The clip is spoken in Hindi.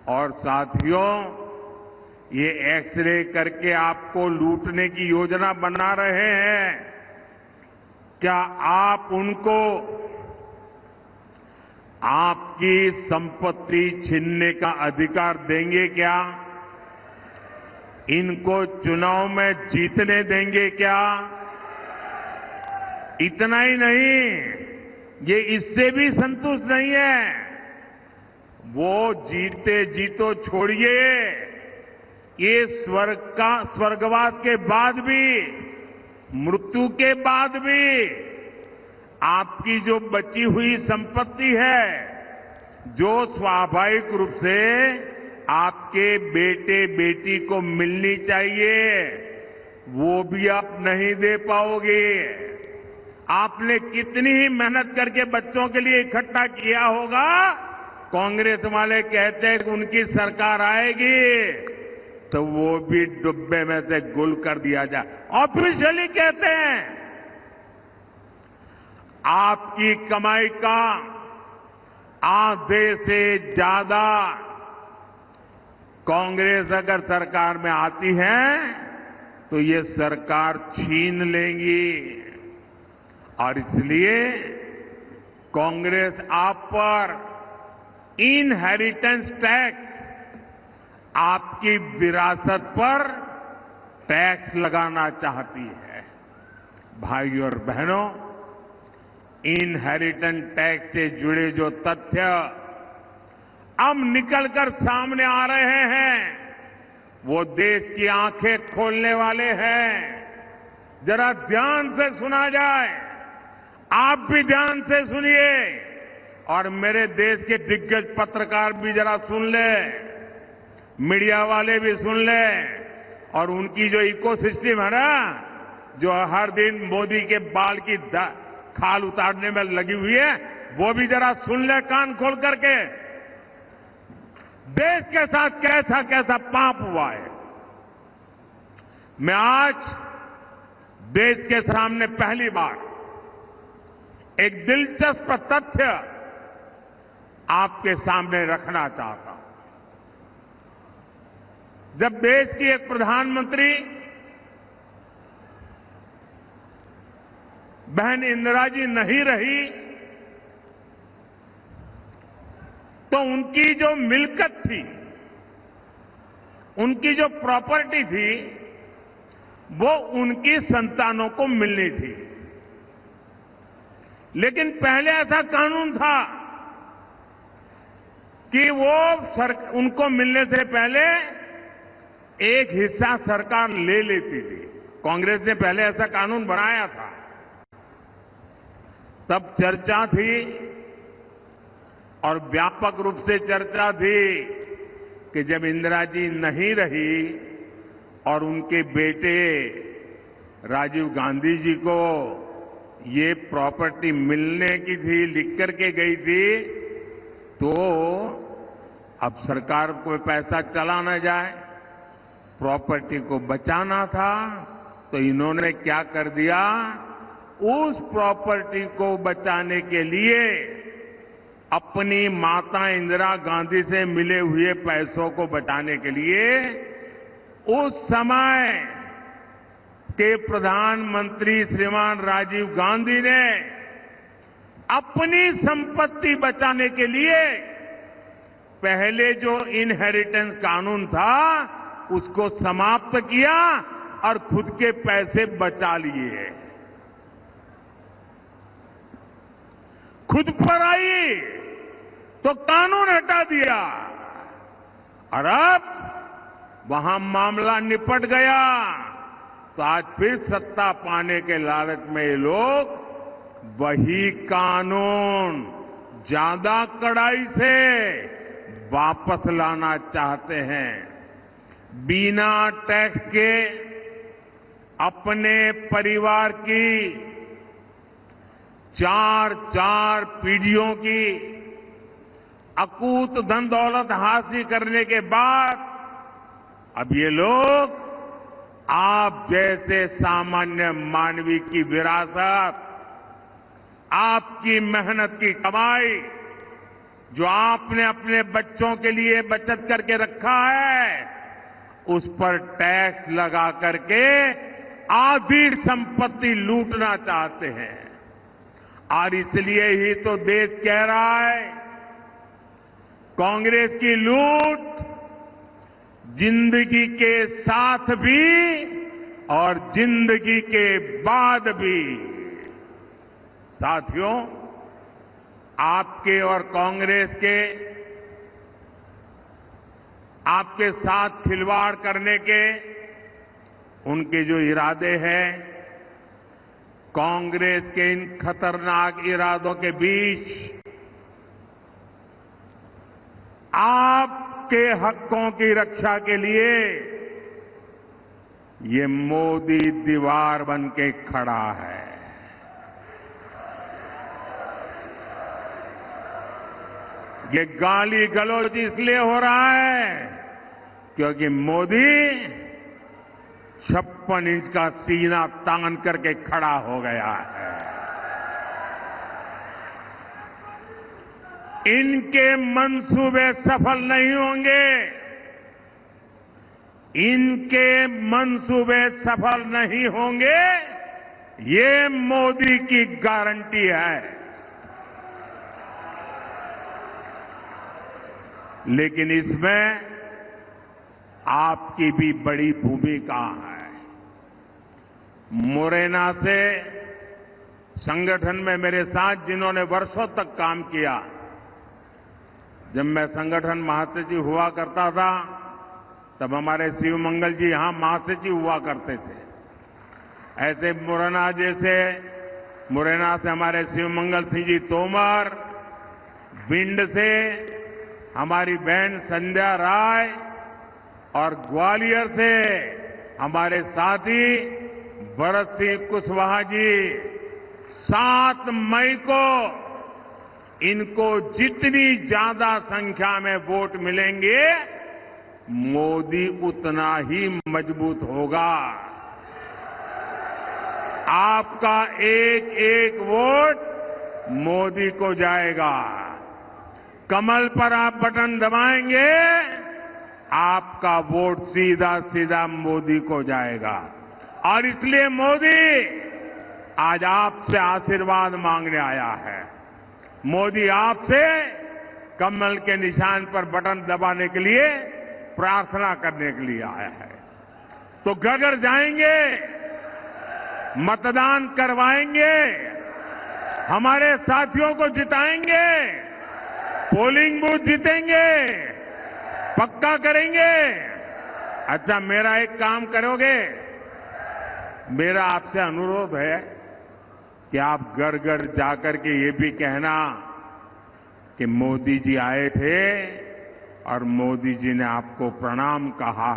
और साथियों, ये एक्सरे करके आपको लूटने की योजना बना रहे हैं। क्या आप उनको आपकी संपत्ति छीनने का अधिकार देंगे क्या? इनको चुनाव में जीतने देंगे क्या? इतना ही नहीं, ये इससे भी संतुष्ट नहीं है। वो जीते जी तो छोड़िए, ये स्वर्गवास के बाद भी, मृत्यु के बाद भी आपकी जो बची हुई संपत्ति है, जो स्वाभाविक रूप से आपके बेटे बेटी को मिलनी चाहिए, वो भी आप नहीं दे पाओगे। आपने कितनी ही मेहनत करके बच्चों के लिए इकट्ठा किया होगा। कांग्रेस वाले कहते हैं कि उनकी सरकार आएगी तो वो भी डब्बे में से गुल कर दिया जाए। ऑफिशियली कहते हैं आपकी कमाई का आधे से ज्यादा कांग्रेस अगर सरकार में आती है तो ये सरकार छीन लेंगी। और इसलिए कांग्रेस आप पर इनहेरिटेंस टैक्स, आपकी विरासत पर टैक्स लगाना चाहती है। भाइयों और बहनों, इनहेरिटेंस टैक्स से जुड़े जो तथ्य अब निकलकर सामने आ रहे हैं, वो देश की आंखें खोलने वाले हैं। जरा ध्यान से सुना जाए, आप भी ध्यान से सुनिए और मेरे देश के दिग्गज पत्रकार भी जरा सुन ले, मीडिया वाले भी सुन ले, और उनकी जो इकोसिस्टम है ना, जो हर दिन मोदी के बाल की खाल उतारने में लगी हुई है, वो भी जरा सुन ले कान खोल करके। देश के साथ कैसा कैसा पाप हुआ है। मैं आज देश के सामने पहली बार एक दिलचस्प तथ्य आपके सामने रखना चाहता हूं। जब देश की एक प्रधानमंत्री बहन इंदिरा जी नहीं रही तो उनकी जो मिल्कत थी, उनकी जो प्रॉपर्टी थी, वो उनकी संतानों को मिलनी थी। लेकिन पहले ऐसा कानून था कि वो उनको मिलने से पहले एक हिस्सा सरकार ले लेती थी। कांग्रेस ने पहले ऐसा कानून बनाया था। तब चर्चा थी और व्यापक रूप से चर्चा थी कि जब इंदिरा जी नहीं रही और उनके बेटे राजीव गांधी जी को ये प्रॉपर्टी मिलने की थी, लिख करके गई थी, तो अब सरकार को पैसा चला न जाए, प्रॉपर्टी को बचाना था, तो इन्होंने क्या कर दिया, उस प्रॉपर्टी को बचाने के लिए अपनी माता इंदिरा गांधी से मिले हुए पैसों को बचाने के लिए उस समय के प्रधानमंत्री श्रीमान राजीव गांधी ने अपनी संपत्ति बचाने के लिए पहले जो इनहेरिटेंस कानून था उसको समाप्त किया और खुद के पैसे बचा लिए। खुद पर आई तो कानून हटा दिया और अब वहां मामला निपट गया तो आज फिर सत्ता पाने के लालच में ये लोग वही कानून ज्यादा कड़ाई से वापस लाना चाहते हैं। बिना टैक्स के अपने परिवार की चार पीढ़ियों की अकूत धन दौलत हासिल करने के बाद अब ये लोग आप जैसे सामान्य मानवी की विरासत, आपकी मेहनत की कमाई जो आपने अपने बच्चों के लिए बचत करके रखा है, उस पर टैक्स लगा करके आधी संपत्ति लूटना चाहते हैं। और इसलिए ही तो देश कह रहा है, कांग्रेस की लूट जिंदगी के साथ भी और जिंदगी के बाद भी। साथियों, आपके और कांग्रेस के आपके साथ खिलवाड़ करने के उनके जो इरादे हैं, कांग्रेस के इन खतरनाक इरादों के बीच आपके हकों की रक्षा के लिए ये मोदी दीवार बन के खड़ा है। ये गाली गलौज इसलिए हो रहा है क्योंकि मोदी 56 इंच का सीना तान करके खड़ा हो गया है। इनके मंसूबे सफल नहीं होंगे, इनके मंसूबे सफल नहीं होंगे, ये मोदी की गारंटी है। लेकिन इसमें आपकी भी बड़ी भूमिका है। मुरैना से संगठन में मेरे साथ जिन्होंने वर्षों तक काम किया, जब मैं संगठन महासचिव हुआ करता था तब हमारे शिव मंगल जी यहां महासचिव हुआ करते थे। ऐसे मुरैना से हमारे शिव मंगल सिंह जी तोमर, भिंड से हमारी बहन संध्या राय और ग्वालियर से हमारे साथी भरत सिंह कुशवाहा जी। 7 मई को इनको जितनी ज्यादा संख्या में वोट मिलेंगे, मोदी उतना ही मजबूत होगा। आपका एक एक वोट मोदी को जाएगा। कमल पर आप बटन दबाएंगे, आपका वोट सीधा सीधा मोदी को जाएगा। और इसलिए मोदी आज आपसे आशीर्वाद मांगने आया है। मोदी आपसे कमल के निशान पर बटन दबाने के लिए प्रार्थना करने के लिए आया है। तो घर जाएंगे, मतदान करवाएंगे, हमारे साथियों को जिताएंगे, पोलिंग बूथ जीतेंगे, पक्का करेंगे। अच्छा, मेरा एक काम करोगे? मेरा आपसे अनुरोध है कि आप घर घर जाकर के ये भी कहना कि मोदी जी आए थे और मोदी जी ने आपको प्रणाम कहा